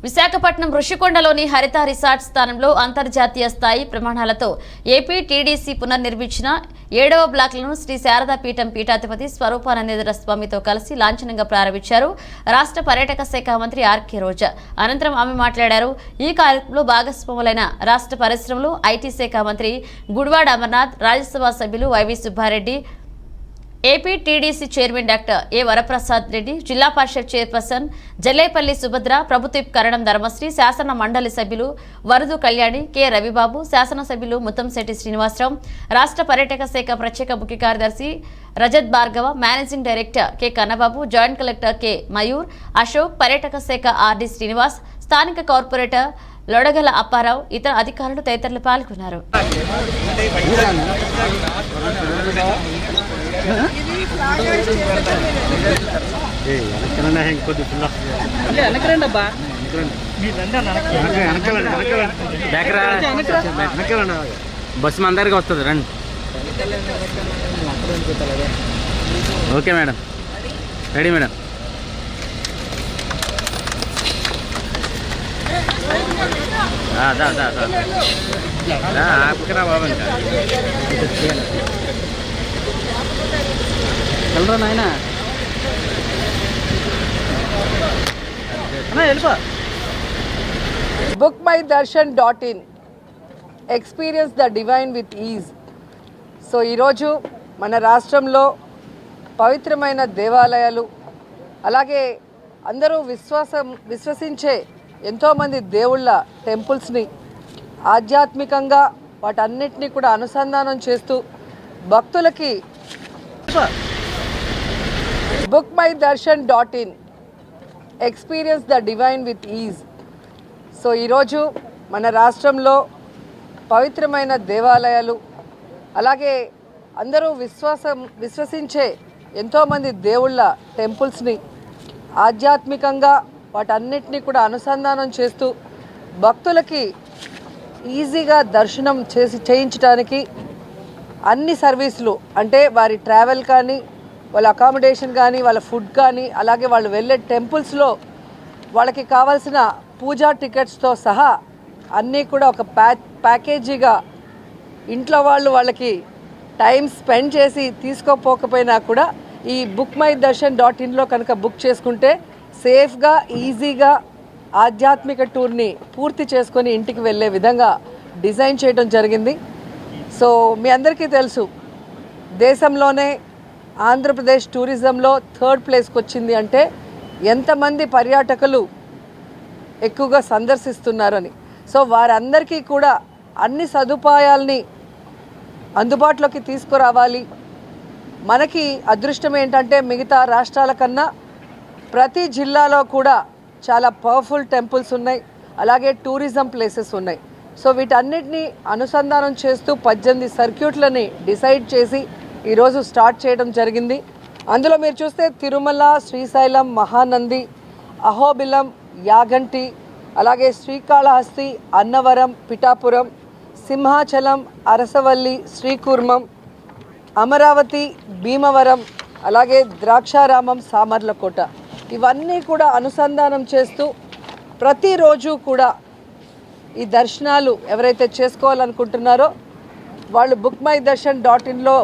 విశాఖపట్నం ఋషికొండలోని హరిత రిసార్ట్ స్థానంలో అంతర్జాతీయ స్థాయి ప్రమాణాలతో ఏపీ టీడీసీ పునర్నిర్మించిన 7వ బ్లాక్లను శ్రీ శారదా పీఠం పీఠాధిపతి స్వరూపానందేంద్ర స్వామితో కలిసి లాంఛనంగా ప్రారంభించారు రాష్ట్ర పర్యాటక శాఖ మంత్రి ఆర్కే రోజా. అనంతరం ఆమె మాట్లాడారు. ఈ కార్యక్రమంలో భాగస్వాములైన రాష్ట్ర పరిశ్రమలు, ఐటీ శాఖ మంత్రి గుడివాడ అమర్నాథ్, రాజ్యసభ సభ్యులు YV Subba Reddy, AP TDC chairman doctor A Varaprasad Reddy, Zilla Parishad chairperson Jallepalli Subhadra, ప్రభుత్వ కరణం ధర్మశ్రీ, శాసన మండలి సభ్యులు వరదు కళ్యాణి, కె రవిబాబు, శాసనసభ్యులు ముత్తంశెట్టి శ్రీనివాసరావు, రాష్ట్ర పర్యాటక శాఖ ప్రత్యేక ముఖ్య కార్యదర్శి Rajat Bhargava, managing director K Kannababu, joint collector K Mayur, Ashok, పర్యాటక శాఖ ఆర్డి శ్రీనివాస్, స్థానిక కార్పొరేటర్ లొడగల అప్పారావు, ఇతర అధికారులు తదితరులు పాల్గొన్నారు. బస్సు మన దగ్గరికి వస్తుంది, రండి. Okay madam, ready madam. ఆపుకురా బాబు, వెళ్ళరా నాయన, వెళ్ళిపో. bookmydarshan.in experience the divine with ease. So ఈరోజు మన రాష్ట్రంలో పవిత్రమైన దేవాలయాలు, అలాగే అందరూ విశ్వసించే ఎంతోమంది దేవుళ్ళ టెంపుల్స్ని ఆధ్యాత్మికంగా వాటన్నిటినీ కూడా అనుసంధానం చేస్తూ భక్తులకి bookmydarshan.in experience the divine with ease. So ఈరోజు మన రాష్ట్రంలో పవిత్రమైన దేవాలయాలు, అలాగే అందరూ విశ్వసించే ఎంతోమంది దేవుళ్ళ టెంపుల్స్ని ఆధ్యాత్మికంగా వాటన్నిటినీ కూడా అనుసంధానం చేస్తూ భక్తులకి ఈజీగా దర్శనం చేయించడానికి అన్ని సర్వీసులు, అంటే వారి ట్రావెల్ కానీ, వాళ్ళ అకామిడేషన్ కానీ, వాళ్ళ ఫుడ్ కానీ, అలాగే వాళ్ళు వెళ్ళే టెంపుల్స్లో వాళ్ళకి కావాల్సిన పూజా టికెట్స్తో సహా అన్నీ కూడా ఒక ప్యాకేజీగా ఇంట్లో వాళ్ళకి టైం స్పెండ్ చేసి తీసుకోపోకపోయినా కూడా ఈ bookmydarshan.inలో కనుక బుక్ చేసుకుంటే సేఫ్గా, ఈజీగా ఆధ్యాత్మిక టూర్ని పూర్తి చేసుకొని ఇంటికి వెళ్ళే విధంగా డిజైన్ చేయడం జరిగింది. సో మీ అందరికీ తెలుసు, దేశంలోనే ఆంధ్రప్రదేశ్ టూరిజంలో 3rd ప్లేస్కి వచ్చింది అంటే ఎంతమంది పర్యాటకులు ఎక్కువగా సందర్శిస్తున్నారని. సో వారందరికీ కూడా అన్ని సదుపాయాల్ని అందుబాటులోకి తీసుకురావాలి. మనకి అదృష్టం ఏంటంటే మిగతా రాష్ట్రాల కన్నా ప్రతి జిల్లాలో కూడా చాలా పవర్ఫుల్ టెంపుల్స్ ఉన్నాయి, అలాగే టూరిజం ప్లేసెస్ ఉన్నాయి. సో వీటన్నిటిని అనుసంధానం చేస్తూ 18 సర్క్యూట్లని డిసైడ్ చేసి ఈరోజు స్టార్ట్ చేయడం జరిగింది. అందులో మీరు చూస్తే తిరుమల, శ్రీశైలం, మహానంది, అహోబిలం, యాగంటి, అలాగే శ్రీకాళహస్తి, అన్నవరం, పిఠాపురం, సింహాచలం, అరసవల్లి, శ్రీకూర్మం, అమరావతి, భీమవరం, అలాగే ద్రాక్షారామం, సామర్లకోట, ఇవన్నీ కూడా అనుసంధానం చేస్తూ ప్రతిరోజు కూడా ఈ దర్శనాలు ఎవరైతే చేసుకోవాలనుకుంటున్నారో వాళ్ళు bookmydarshan.inలో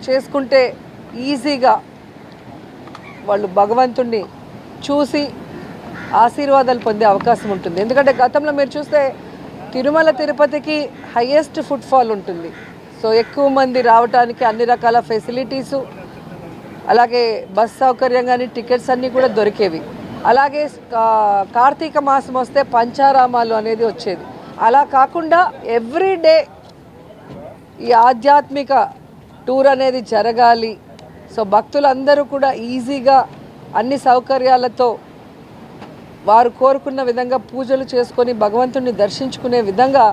చేసుకుంటే ఈజీగా వాళ్ళు భగవంతుణ్ణి చూసి ఆశీర్వాదాలు పొందే అవకాశం ఉంటుంది. ఎందుకంటే గతంలో మీరు చూస్తే తిరుమల తిరుపతికి హైయెస్ట్ ఫుట్ఫాల్ ఉంటుంది. సో ఎక్కువ మంది రావడానికి అన్ని రకాల ఫెసిలిటీసు, అలాగే బస్ సౌకర్యం కానీ, టికెట్స్ అన్నీ కూడా దొరికేవి. అలాగే కార్తీక మాసం వస్తే పంచారామాలు అనేది వచ్చేది. అలా కాకుండా ఎవ్రీడే ఈ ఆధ్యాత్మిక టూర్ అనేది జరగాలి. సో భక్తులందరూ కూడా ఈజీగా అన్ని సౌకర్యాలతో వారు కోరుకున్న విధంగా పూజలు చేసుకొని భగవంతుడిని దర్శించుకునే విధంగా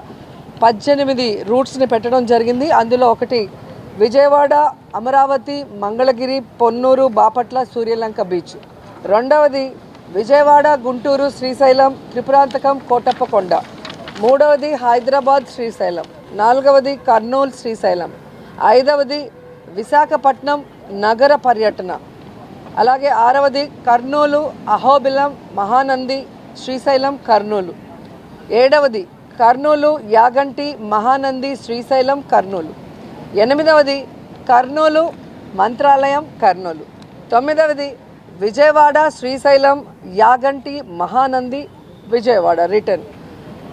18 రూట్స్ని పెట్టడం జరిగింది. అందులో ఒకటి విజయవాడ, అమరావతి, మంగళగిరి, పొన్నూరు, బాపట్ల, సూర్యలంక బీచ్. రెండవది విజయవాడ, గుంటూరు, శ్రీశైలం, త్రిపురాంతకం, కోటప్పకొండ. మూడవది హైదరాబాద్, శ్రీశైలం. నాలుగవది కర్నూలు, శ్రీశైలం. ఐదవది విశాఖపట్నం నగర పర్యటన. అలాగే ఆరవది కర్నూలు, అహోబిలం, మహానంది, శ్రీశైలం కర్నూలు. 7వది కర్నూలు యాగంటి మహానంది శ్రీశైలం కర్నూలు. 8వది కర్నూలు మంత్రాలయం కర్నూలు. 9వది విజయవాడ శ్రీశైలం యాగంటి మహానంది విజయవాడ రిటర్న్.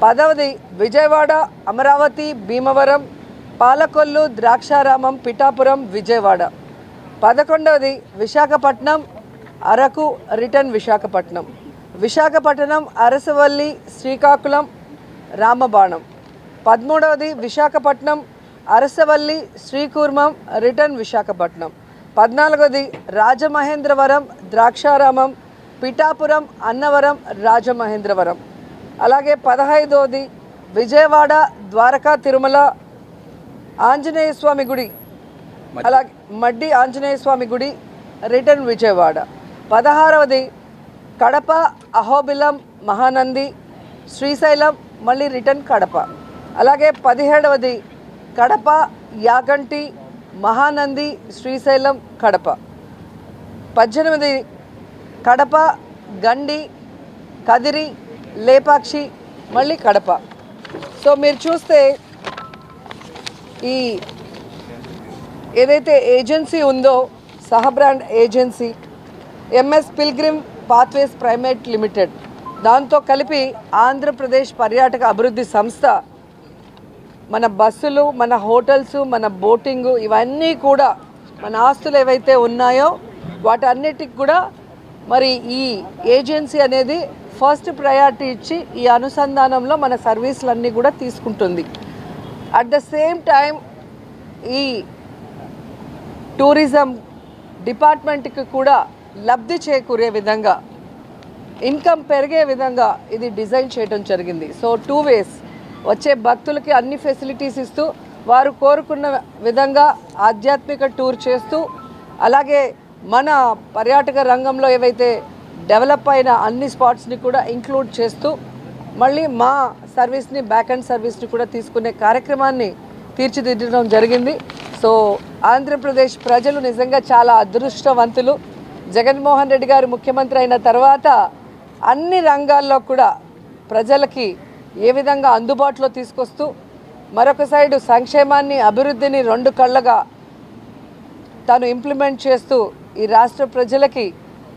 10వది విజయవాడ అమరావతి భీమవరం పాలకొల్లు ద్రాక్షారామం పిఠాపురం విజయవాడ. 11వది విశాఖపట్నం అరకు రిటర్న్ విశాఖపట్నం. విశాఖపట్నం అరసవల్లి శ్రీకాకుళం రామబాణం. 13వది విశాఖపట్నం అరసవల్లి శ్రీకూర్మం రిటర్న్ విశాఖపట్నం. 14వది రాజమహేంద్రవరం ద్రాక్షారామం పిఠాపురం అన్నవరం రాజమహేంద్రవరం. అలాగే 15వది విజయవాడ ద్వారకా తిరుమల ఆంజనేయ స్వామి గుడి, అలాగే మడ్డి ఆంజనేయ స్వామి గుడి రిటర్న్ విజయవాడ. 16వది కడప అహోబిలం మహానంది శ్రీశైలం మళ్ళీ రిటర్న్ కడప. అలాగే 17వది కడప యాగంటి మహానంది శ్రీశైలం కడప. 18వది కడప గండి కదిరి లేపాక్షి మళ్ళీ కడప. సో మీరు చూస్తే ఈ ఏదైతే ఏజెన్సీ ఉందో సహ brand agency MS pilgrim pathways private limited, దాంతో కలిపి ఆంధ్రప్రదేశ్ పర్యాటక అభివృద్ధి సంస్థ మన బస్సులు, మన హోటల్స్, మన బోటింగు ఇవన్నీ కూడా మన ఆస్తులు ఏవైతే ఉన్నాయో వాటన్నిటికి కూడా మరి ఈ ఏజెన్సీ అనేది ఫస్ట్ ప్రయారిటీ ఇచ్చి ఈ అనుసంధానంలో మన సర్వీసులన్నీ కూడా తీసుకుంటుంది. అట్ ద సేమ్ టైం ఈ టూరిజం డిపార్ట్మెంట్కి కూడా లబ్ధి చేకూరే విధంగా, ఇన్కమ్ పెరిగే విధంగా ఇది డిజైన్ చేయడం జరిగింది. సో 2 ways, వచ్చే భక్తులకి అన్ని ఫెసిలిటీస్ ఇస్తూ వారు కోరుకున్న విధంగా ఆధ్యాత్మిక టూర్ చేస్తూ, అలాగే మన పర్యాటక రంగంలో ఏవైతే డెవలప్ అయిన అన్ని స్పాట్స్ని కూడా ఇంక్లూడ్ చేస్తూ మళ్ళీ మా సర్వీస్ని బ్యాక్ అండ్ సర్వీస్ని కూడా తీసుకునే కార్యక్రమాన్ని తీర్చిదిద్దడం జరిగింది. సో ఆంధ్రప్రదేశ్ ప్రజలు నిజంగా చాలా అదృష్టవంతులు. జగన్మోహన్ రెడ్డి గారు ముఖ్యమంత్రి అయిన తర్వాత అన్ని రంగాల్లో కూడా ప్రజలకి ఏ విధంగా అందుబాటులో తీసుకొస్తూ, మరొక సైడు సంక్షేమాన్ని అభివృద్ధిని 2 కళ్ళగా తాను ఇంప్లిమెంట్ చేస్తూ ఈ రాష్ట్ర ప్రజలకి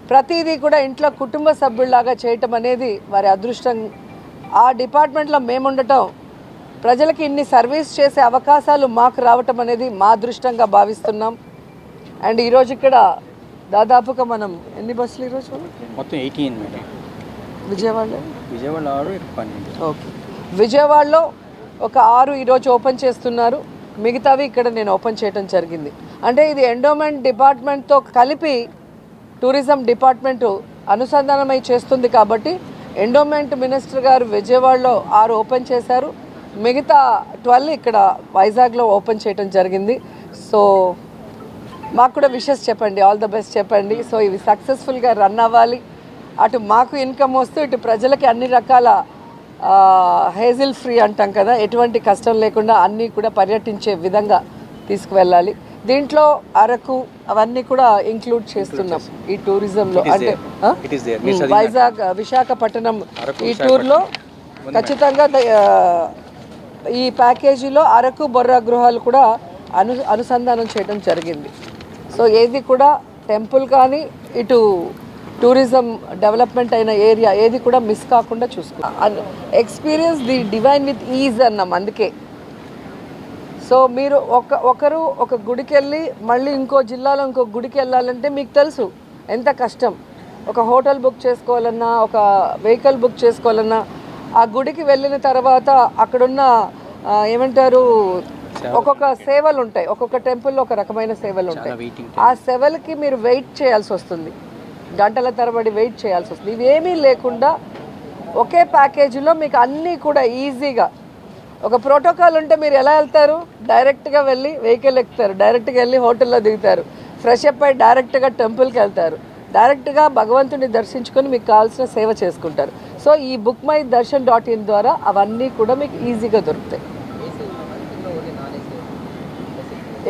ప్రతిదీ కూడా ఇంట్లో కుటుంబ సభ్యుల్లాగా చేయటం అనేది వారి అదృష్టం. ఆ డిపార్ట్మెంట్లో మేముండటం, ప్రజలకి ఇన్ని సర్వీస్ చేసే అవకాశాలు మాకు రావటం అనేది మా అదృష్టంగా భావిస్తున్నాం. అండ్ ఈరోజు ఇక్కడ దాదాపుగా మనం ఎన్ని బస్సులు ఈరోజు? మొత్తం 18 మేడం. విజయవాడలో 12. ఓకే, విజయవాడలో ఒక 6 ఈరోజు ఓపెన్ చేస్తున్నారు, మిగతావి ఇక్కడ నేను ఓపెన్ చేయడం జరిగింది. అంటే ఇది ఎండోమెంట్ డిపార్ట్మెంట్తో కలిపి టూరిజం డిపార్ట్మెంటు అనుసంధానమై చేస్తుంది కాబట్టి ఎండోమెంట్ మినిస్టర్ గారు విజయవాడలో 6 ఓపెన్ చేశారు, మిగతా 12 ఇక్కడ వైజాగ్లో ఓపెన్ చేయడం జరిగింది. సో మాకు కూడా విషెస్ చెప్పండి, ఆల్ ద బెస్ట్ చెప్పండి. సో ఇవి సక్సెస్ఫుల్గా రన్ అవ్వాలి, అటు మాకు ఇన్కమ్ వస్తూ ఇటు ప్రజలకి అన్ని రకాల హేజిల్ ఫ్రీ అంటాం కదా, ఎటువంటి కష్టం లేకుండా అన్నీ కూడా పర్యటించే విధంగా తీసుకువెళ్ళాలి. దీంట్లో అరకు అవన్నీ కూడా ఇంక్లూడ్ చేస్తున్నాం ఈ టూరిజంలో. అంటే వైజాగ్ విశాఖపట్నం ఈ టూర్లో ఖచ్చితంగా ఈ ప్యాకేజీలో అరకు బొర్రా గృహాలు కూడా అనుసంధానం చేయడం జరిగింది. సో ఏది కూడా టెంపుల్ కానీ ఇటు టూరిజం డెవలప్మెంట్ అయిన ఏరియా ఏది కూడా మిస్ కాకుండా చూసుకున్నాం. Experience the divine with is అన్నాం అందుకే. సో మీరు ఒకరు ఒక గుడికి వెళ్ళి మళ్ళీ ఇంకో జిల్లాలో ఇంకో గుడికి వెళ్ళాలంటే మీకు తెలుసు ఎంత కష్టం. ఒక హోటల్ బుక్ చేసుకోవాలన్నా, ఒక వెహికల్ బుక్ చేసుకోవాలన్నా, ఆ గుడికి వెళ్ళిన తర్వాత అక్కడున్న ఏమంటారు ఒక్కొక్క సేవలు ఉంటాయి, ఒక్కొక్క టెంపుల్లో ఒక రకమైన సేవలు ఉంటాయి. ఆ సేవలకి మీరు వెయిట్ చేయాల్సి వస్తుంది, గంటల తరబడి వెయిట్ చేయాల్సి వస్తుంది. ఇవేమీ లేకుండా ఒకే ప్యాకేజీలో మీకు అన్నీ కూడా ఈజీగా, ఒక ప్రోటోకాల్ ఉంటే మీరు ఎలా వెళ్తారు, డైరెక్ట్గా వెళ్ళి వెహికల్ ఎక్కుతారు, డైరెక్ట్గా వెళ్ళి హోటల్లో దిగుతారు, ఫ్రెష్ అప్ అయి డైరెక్ట్గా టెంపుల్కి వెళ్తారు, డైరెక్ట్గా భగవంతుని దర్శించుకొని మీకు కావాల్సిన సేవ చేసుకుంటారు. సో ఈ bookmydharshan.in ద్వారా అవన్నీ కూడా మీకు ఈజీగా దొరుకుతాయి.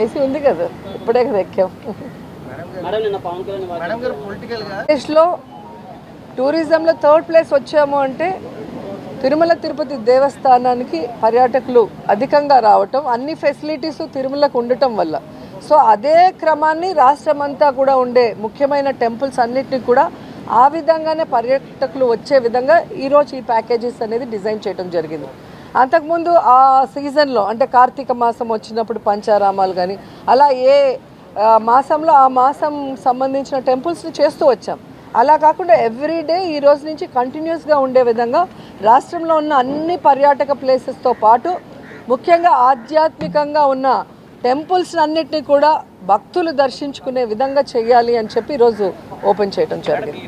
ఏసీ ఉంది కదా, ఇప్పుడే కదా ఎక్కాం. దేశంలో టూరిజంలో థర్డ్ ప్లేస్ వచ్చాము అంటే తిరుమల తిరుపతి దేవస్థానానికి పర్యాటకులు అధికంగా రావటం, అన్ని ఫెసిలిటీస్ తిరుమలకు ఉండటం వల్ల. సో అదే క్రమాన్ని రాష్ట్రమంతా కూడా ఉండే ముఖ్యమైన టెంపుల్స్ అన్నిటిని కూడా ఆ విధంగానే పర్యాటకులు వచ్చే విధంగా ఈరోజు ఈ ప్యాకేజెస్ అనేది డిజైన్ చేయడం జరిగింది. అంతకుముందు ఆ సీజన్లో అంటే కార్తీక మాసం వచ్చినప్పుడు పంచారామాలు కానీ అలా ఏ మాసంలో ఆ మాసం సంబంధించిన టెంపుల్స్ని చేస్తూ వచ్చాం. అలా కాకుండా ఎవ్రీడే ఈ రోజు నుంచి కంటిన్యూస్గా ఉండే విధంగా రాష్ట్రంలో ఉన్న అన్ని పర్యాటక ప్లేసెస్తో పాటు ముఖ్యంగా ఆధ్యాత్మికంగా ఉన్న టెంపుల్స్ అన్నిటినీ కూడా భక్తులు దర్శించుకునే విధంగా చేయాలి అని చెప్పి ఈరోజు ఓపెన్ చేయడం జరిగింది.